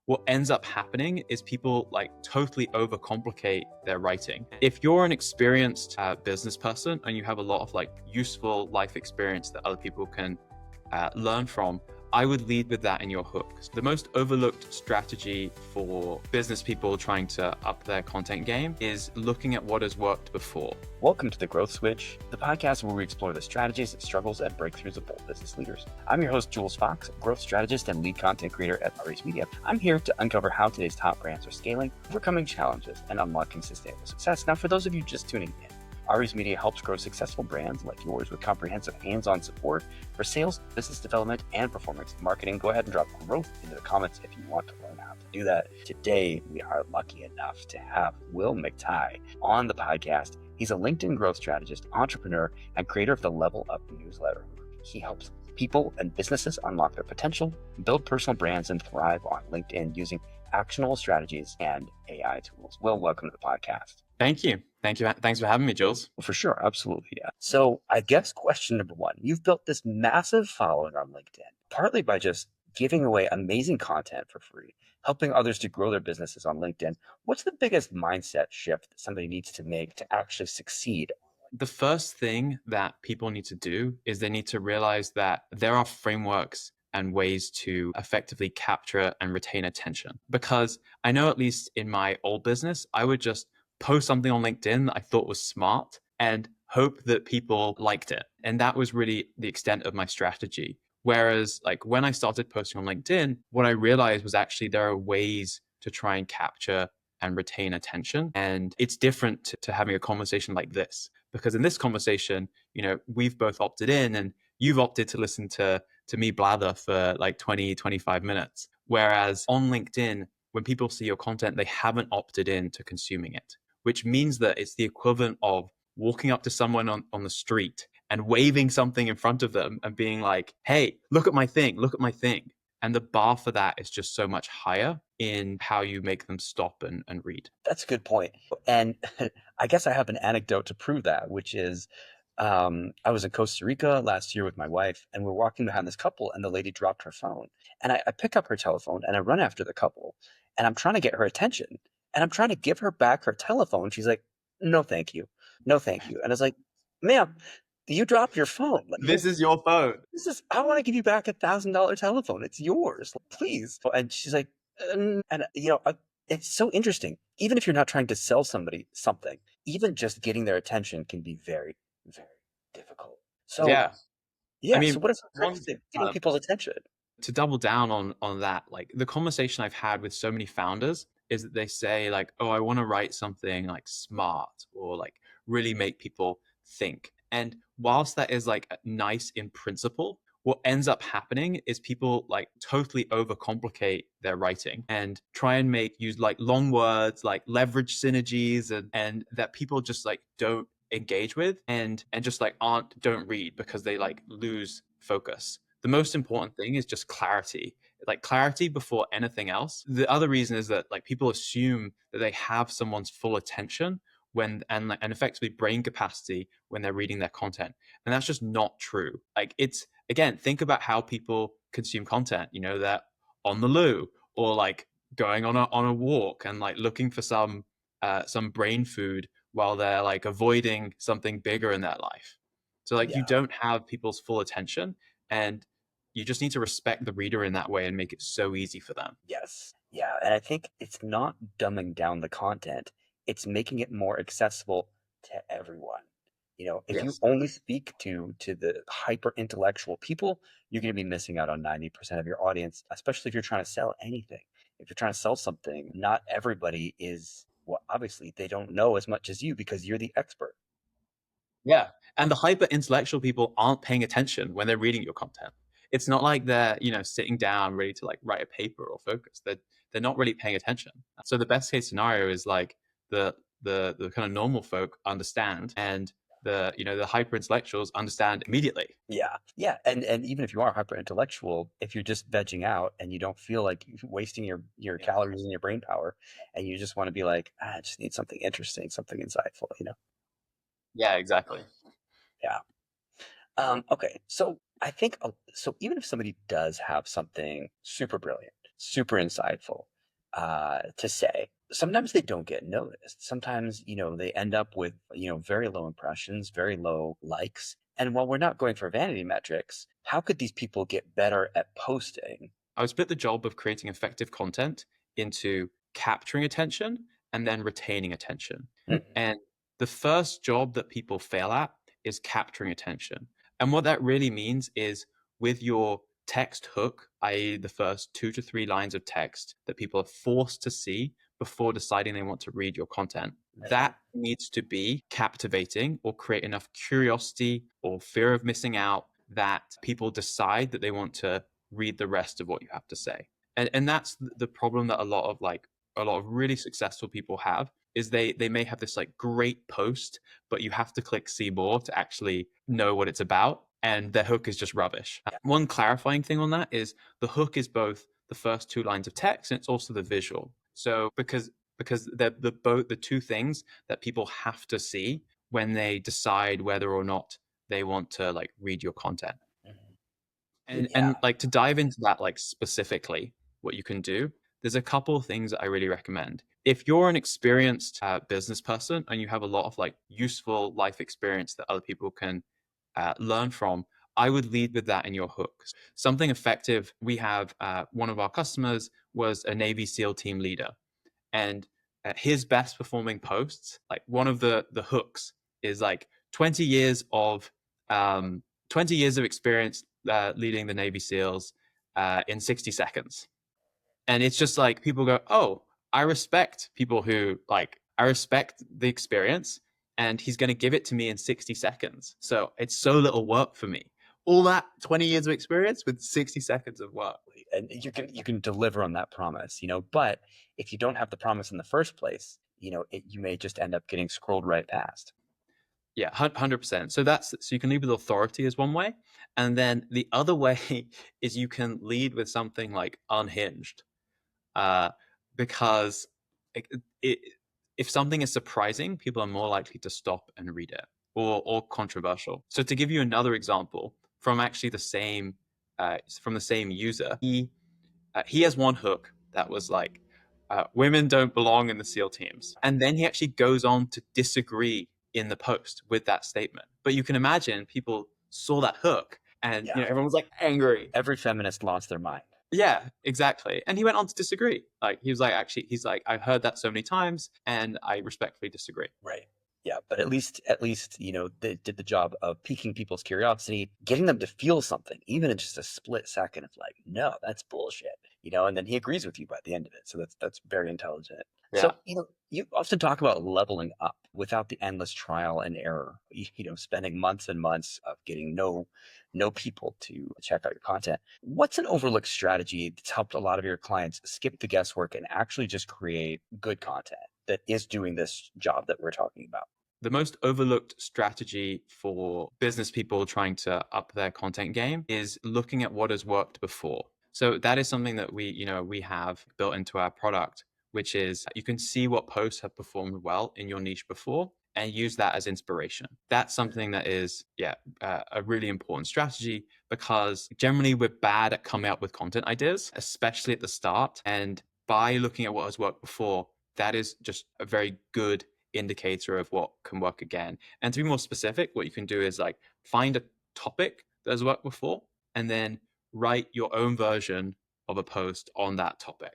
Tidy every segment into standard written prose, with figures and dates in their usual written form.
what ends up happening is people like totally overcomplicate their writing. If you're an experienced business person and you have a lot of like useful life experience that other people can learn from, I would lead with that in your hook. The most overlooked strategy for business people trying to up their content game is looking at what has worked before. Welcome to The Growth Switch, the podcast where we explore the strategies, struggles, and breakthroughs of bold business leaders. I'm your host, Jules Fox, growth strategist and lead content creator at Aries Media. I'm here to uncover how today's top brands are scaling, overcoming challenges, and unlocking sustainable success. Now, for those of you just tuning in, Aries Media helps grow successful brands like yours with comprehensive hands-on support for sales, business development, and performance marketing. Go ahead and drop growth into the comments if you want to learn how to do that. Today, we are lucky enough to have Will McTighe on the podcast. He's a LinkedIn growth strategist, entrepreneur, and creator of the Level Up newsletter. He helps people and businesses unlock their potential, build personal brands, and thrive on LinkedIn using actionable strategies and AI tools. Will, welcome to the podcast. Thank you. Thanks for having me, Jules. For sure. Absolutely. Yeah. So I guess question number one, you've built this massive following on LinkedIn, partly by just giving away amazing content for free, helping others to grow their businesses on LinkedIn. What's the biggest mindset shift that somebody needs to make to actually succeed? The first thing that people need to do is they need to realize that there are frameworks and ways to effectively capture and retain attention. Because I know, at least in my old business, I would just post something on LinkedIn that I thought was smart and hope that people liked it. And that was really the extent of my strategy. Whereas like when I started posting on LinkedIn, what I realized was actually there are ways to try and capture and retain attention. And it's different to having a conversation like this, because in this conversation, we've both opted in and you've opted to listen to me blather for like 20, 25 minutes. Whereas on LinkedIn, when people see your content, they haven't opted in to consuming it, which means that it's the equivalent of walking up to someone on the street and waving something in front of them and being like, hey, look at my thing, look at my thing. And the bar for that is just so much higher in how you make them stop and read. That's a good point. And I guess I have an anecdote to prove that, which is I was in Costa Rica last year with my wife, and we're walking behind this couple, and the lady dropped her phone. And I pick up her telephone, and I run after the couple, and I'm trying to get her attention. And I'm trying to give her back her telephone. She's like, no, thank you. No, thank you. And I was like, ma'am, you dropped your phone. Like, This is your phone. I want to give you back $1,000 telephone. It's yours, please. And she's like, it's so interesting. Even if you're not trying to sell somebody something, even just getting their attention can be very, very difficult. So yeah. I mean, so what is getting people's attention? To double down on that, like the conversation I've had with so many founders is that they say like, oh, I want to write something like smart or like really make people think. And whilst that is like nice in principle, what ends up happening is people like totally overcomplicate their writing and try and use like long words, like leverage synergies and that people just like don't engage with and just like don't read because they like lose focus. The most important thing is just clarity, like clarity before anything else. The other reason is that like people assume that they have someone's full attention when and effectively brain capacity when they're reading their content. And that's just not true. Like it's, again, think about how people consume content, that on the loo or like going on a walk and like looking for some brain food while they're like avoiding something bigger in their life. So like you don't have people's full attention, and you just need to respect the reader in that way and make it so easy for them. Yes. Yeah. And I think it's not dumbing down the content. It's making it more accessible to everyone. If you only speak to the hyper intellectual people, you're going to be missing out on 90% of your audience, especially if you're trying to sell anything. If you're trying to sell something, not everybody is, well, obviously they don't know as much as you because you're the expert. Yeah. And the hyper intellectual people aren't paying attention when they're reading your content. It's not like they're, sitting down ready to like write a paper or focus. They're not really paying attention. So the best case scenario is like the kind of normal folk understand, and the hyper intellectuals understand immediately. Yeah. And even if you are hyper intellectual, if you're just vegging out and you don't feel like wasting your calories and your brain power, and you just want to be like, I just need something interesting, something insightful, Yeah, exactly. Yeah. Okay. So I think, so even if somebody does have something super brilliant, super insightful, to say. Sometimes they don't get noticed. Sometimes, they end up with, very low impressions, very low likes. And while we're not going for vanity metrics, how could these people get better at posting? I would split the job of creating effective content into capturing attention and then retaining attention. Mhm. And the first job that people fail at is capturing attention. And what that really means is with your text hook, i.e., the first 2 to 3 lines of text that people are forced to see before deciding they want to read your content, that needs to be captivating or create enough curiosity or fear of missing out that people decide that they want to read the rest of what you have to say. And that's the problem that a lot of really successful people have is they may have this like great post, but you have to click see more to actually know what it's about, and their hook is just rubbish. One clarifying thing on that is the hook is both the first 2 lines of text and it's also the visual. So because they're the two things that people have to see when they decide whether or not they want to like read your content. And Yeah. like to dive into that like specifically what you can do, there's a couple of things that I really recommend. If you're an experienced business person and you have a lot of like useful life experience that other people can learn from, I would lead with that in your hooks. Something effective. We have one of our customers was a Navy SEAL team leader, and his best performing posts, like one of the hooks is like 20 years of 20 years of experience leading the Navy SEALs in 60 seconds. And it's just like people go, oh, I respect people who like, I respect the experience and he's going to give it to me in 60 seconds. So it's so little work for me. All that 20 years of experience with 60 seconds of work. And you can deliver on that promise, but if you don't have the promise in the first place, you may just end up getting scrolled right past. Yeah, 100%. So you can lead with authority as one way. And then the other way is you can lead with something like unhinged. Uh, because it, if something is surprising, people are more likely to stop and read it, or controversial. So to give you another example from actually from the same user, he has one hook that was like, women don't belong in the SEAL teams. And then he actually goes on to disagree in the post with that statement. But you can imagine people saw that hook and Yeah. everyone was like angry. Every feminist lost their mind. Yeah, exactly. And he went on to disagree. Like he was like, actually, he's like, I've heard that so many times and I respectfully disagree. Right. Yeah, but at least, they did the job of piquing people's curiosity, getting them to feel something, even in just a split second of like, no, that's bullshit, and then he agrees with you by the end of it. So that's very intelligent. Yeah. So, you often talk about leveling up without the endless trial and error, spending months and months of getting no people to check out your content. What's an overlooked strategy that's helped a lot of your clients skip the guesswork and actually just create good content that is doing this job that we're talking about? The most overlooked strategy for business people trying to up their content game is looking at what has worked before. So that is something that we have built into our product, which is you can see what posts have performed well in your niche before and use that as inspiration. That's something that is, a really important strategy because generally we're bad at coming up with content ideas, especially at the start. And by looking at what has worked before, that is just a very good indicator of what can work again. And to be more specific, what you can do is like find a topic that has worked before and then write your own version of a post on that topic.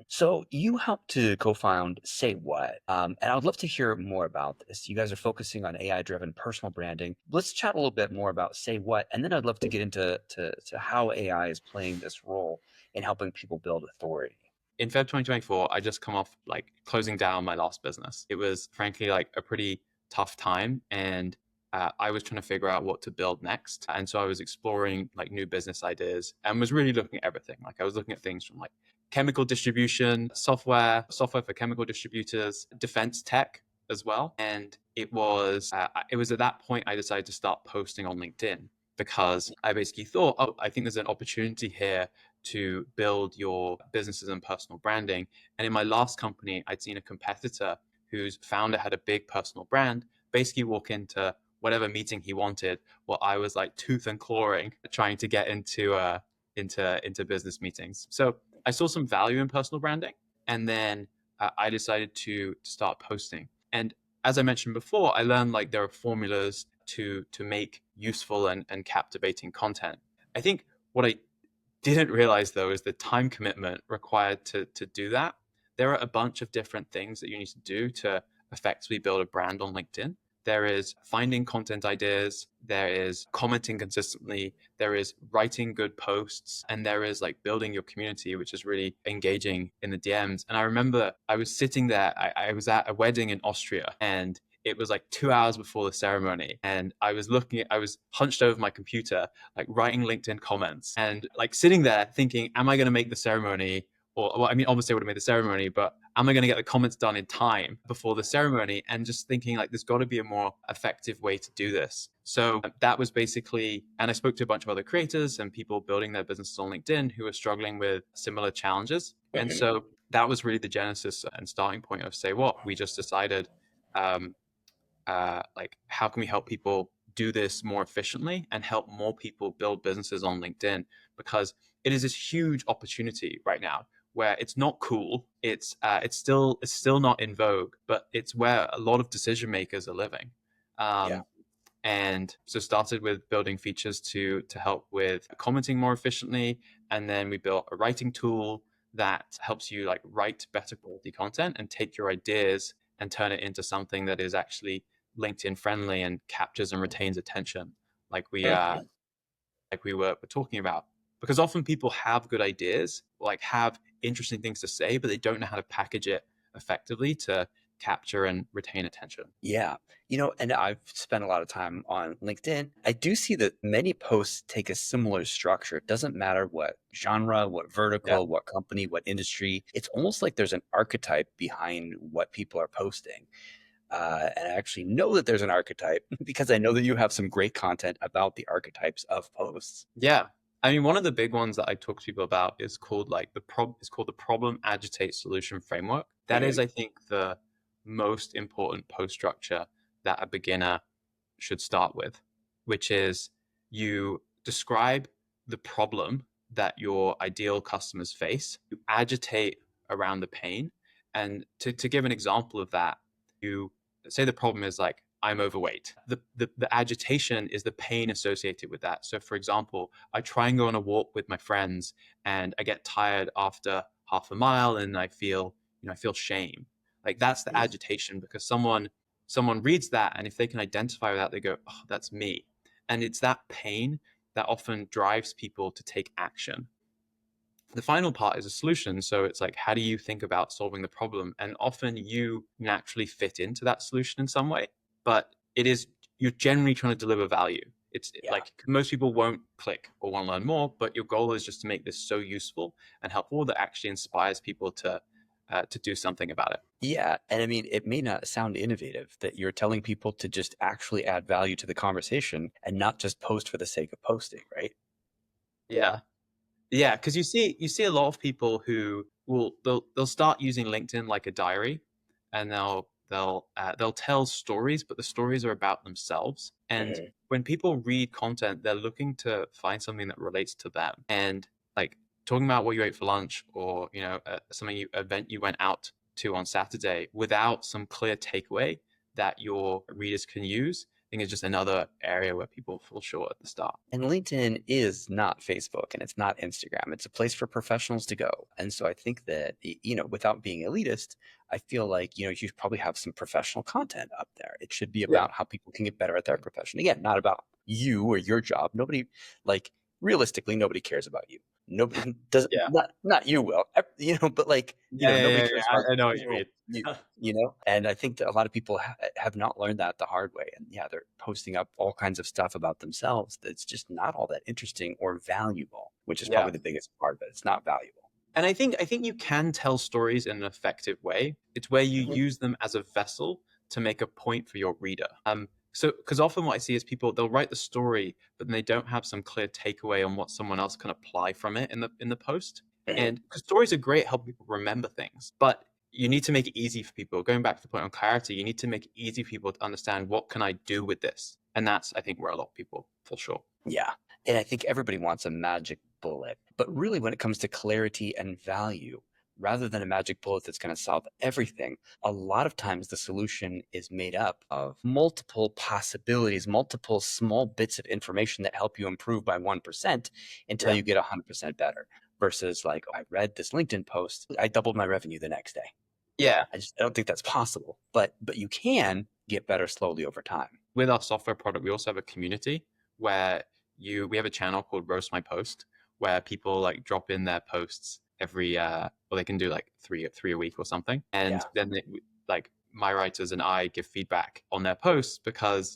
So you helped to co-found Say What, and I would love to hear more about this. You guys are focusing on AI-driven personal branding. Let's chat a little bit more about Say What, and then I'd love to get into to how AI is playing this role in helping people build authority. In Feb 2024, I just come off like closing down my last business. It was frankly like a pretty tough time, and I was trying to figure out what to build next. And so I was exploring like new business ideas and was really looking at everything. Like I was looking at things from like chemical distribution, software for chemical distributors, defense tech as well. And it was at that point I decided to start posting on LinkedIn because I basically thought, oh, I think there's an opportunity here to build your businesses and personal branding. And in my last company, I'd seen a competitor whose founder had a big personal brand basically walk into whatever meeting he wanted, while I was like tooth and clawing trying to get into business meetings. So I saw some value in personal branding, And then I decided to start posting. And as I mentioned before, I learned like there are formulas to make useful and captivating content. I think what I didn't realize though is the time commitment required to do that. There are a bunch of different things that you need to do to effectively build a brand on LinkedIn. There is finding content ideas, there is commenting consistently, there is writing good posts, and there is like building your community, which is really engaging in the DMs. And I remember I was sitting there, I was at a wedding in Austria, and it was like 2 hours before the ceremony, and I was hunched over my computer, like writing LinkedIn comments and like sitting there thinking, am I going to make the ceremony? Or, well, I mean, obviously I would have made the ceremony, but am I going to get the comments done in time before the ceremony? And just thinking like, there's got to be a more effective way to do this. So that was basically, and I spoke to a bunch of other creators and people building their businesses on LinkedIn who were struggling with similar challenges. And so that was really the genesis and starting point of say, what we just decided, like, how can we help people do this more efficiently and help more people build businesses on LinkedIn? Because it is this huge opportunity right now where it's not cool. It's still not in vogue, but it's where a lot of decision makers are living. Yeah. And so started with building features to help with commenting more efficiently, and then we built a writing tool that helps you like write better quality content and take your ideas and turn it into something that is actually LinkedIn friendly and captures and retains attention, like we were talking about. Because often people have good ideas, like have interesting things to say, but they don't know how to package it effectively to capture and retain attention. Yeah. And I've spent a lot of time on LinkedIn. I do see that many posts take a similar structure. It doesn't matter what genre, what Yeah. vertical, what company, what industry. It's almost like there's an archetype behind what people are posting. And I actually know that there's an archetype because I know that you have some great content about the archetypes of posts. Yeah. I mean, one of the big ones that I talk to people about is called like it's called the Problem-Agitate-Solution framework. That is, I think, the most important post structure that a beginner should start with, which is you describe the problem that your ideal customers face, you agitate around the pain. And to give an example of that, you say the problem is like, I'm overweight. The agitation is the pain associated with that. So, for example, I try and go on a walk with my friends and I get tired after half a mile and I feel shame. Like that's the agitation because someone reads that, and if they can identify with that, they go, oh, that's me. And it's that pain that often drives people to take action. The final part is a solution. So it's like, how do you think about solving the problem? And often you naturally fit into that solution in some way, but you're generally trying to deliver value. It's like most people won't click or want to learn more, but your goal is just to make this so useful and helpful that actually inspires people to do something about it. Yeah. And I mean, it may not sound innovative that you're telling people to just actually add value to the conversation and not just post for the sake of posting, right? Yeah. Yeah, because you see a lot of people who they'll start using LinkedIn like a diary, and they'll tell stories, but the stories are about themselves. And when people read content, they're looking to find something that relates to them. And like talking about what you ate for lunch, or event you went out to on Saturday, without some clear takeaway that your readers can use, I think it's just another area where people fall short at the start. And LinkedIn is not Facebook and it's not Instagram. It's a place for professionals to go. And so I think that, without being elitist, I feel like, you should probably have some professional content up there. It should be about how people can get better at their profession. Again, not about you or your job. Nobody, realistically, nobody cares about you. Nobody does. Yeah. Not you, Will. But nobody cares about I know what you mean. you. And I think that a lot of people have not learned that the hard way. And they're posting up all kinds of stuff about themselves that's just not all that interesting or valuable, which is probably the biggest part of it. It's not valuable. And I think you can tell stories in an effective way. It's where you use them as a vessel to make a point for your reader. So, because often what I see is people, they'll write the story, but then they don't have some clear takeaway on what someone else can apply from it in the post. And because stories are great at helping people remember things, but you need to make it easy for people. Going back to the point on clarity, you need to make it easy for people to understand, what can I do with this? And that's, I think, where a lot of people fall short. Yeah. And I think everybody wants a magic bullet. But really, when it comes to clarity and value, rather than a magic bullet that's going to solve everything, a lot of times the solution is made up of multiple possibilities, multiple small bits of information that help you improve by 1% until Yeah. you get 100% better. Versus like, I read this LinkedIn post, I doubled my revenue the next day. Yeah. I don't think that's possible, but you can get better slowly over time. With our software product, we also have a community where we have a channel called Roast My Post, where people like drop in their posts every or they can do like three a week or something, and then like my writers and I give feedback on their posts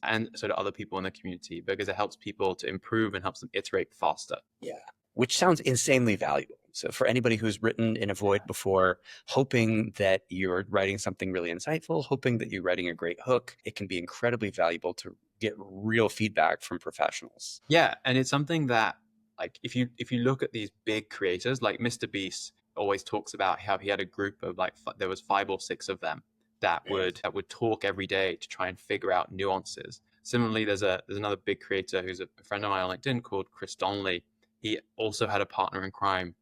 and so do other people in the community, because it helps people to improve and helps them iterate faster. Yeah, which sounds insanely valuable. So for anybody who's written in a void before, hoping that you're writing something really insightful, hoping that you're writing a great hook, it can be incredibly valuable to get real feedback from professionals. Yeah, and it's something that, like, if you look at these big creators, like Mr. Beast always talks about how he had a group of like there was 5 or 6 of them that would talk every day to try and figure out nuances. Similarly, there's another big creator who's a friend of mine on LinkedIn called Chris Donnelly. He also had a partner in crime,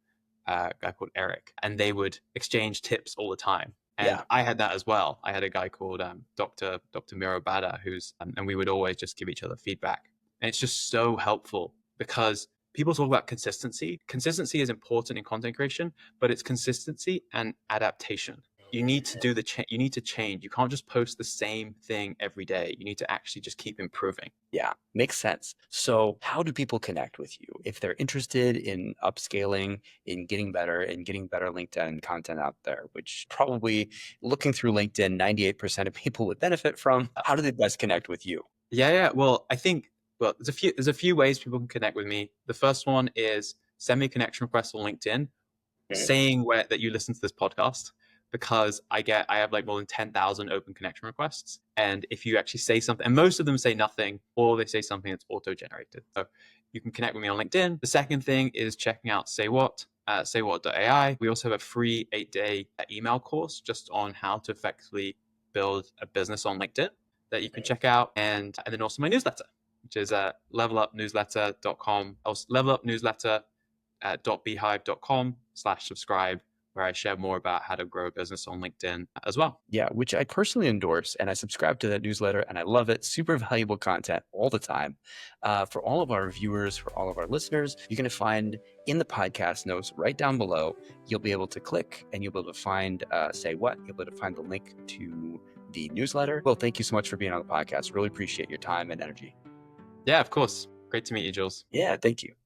a guy called Eric, and they would exchange tips all the time. And I had that as well. I had a guy called Dr. Miro Bada, and we would always just give each other feedback. And it's just so helpful because people talk about consistency. Consistency is important in content creation, but it's consistency and adaptation. You need to do you need to change. You can't just post the same thing every day. You need to actually just keep improving. Yeah, makes sense. So how do people connect with you if they're interested in upscaling, in getting better LinkedIn content out there, which probably looking through LinkedIn, 98% of people would benefit from? How do they best connect with you? Yeah. Well, I think, there's a few ways people can connect with me. The first one is send me a connection request on LinkedIn saying that you listen to this podcast, because I have like more than 10,000 open connection requests. And if you actually say something, and most of them say nothing, or they say something that's auto-generated. So you can connect with me on LinkedIn. The second thing is checking out Say What, saywhat.ai. We also have a free 8-day email course just on how to effectively build a business on LinkedIn that you can check out. And then also my newsletter, which is levelupnewsletter.com, levelupnewsletter.beehive.com/subscribe, where I share more about how to grow a business on LinkedIn as well. Yeah, which I personally endorse, and I subscribe to that newsletter, and I love it. Super valuable content all the time. For all of our viewers, for all of our listeners, you're going to find in the podcast notes right down below, you'll be able to click and you'll be able to find Say What. You'll be able to find the link to the newsletter. Well, thank you so much for being on the podcast. Really appreciate your time and energy. Yeah, of course. Great to meet you, Jules. Yeah, thank you.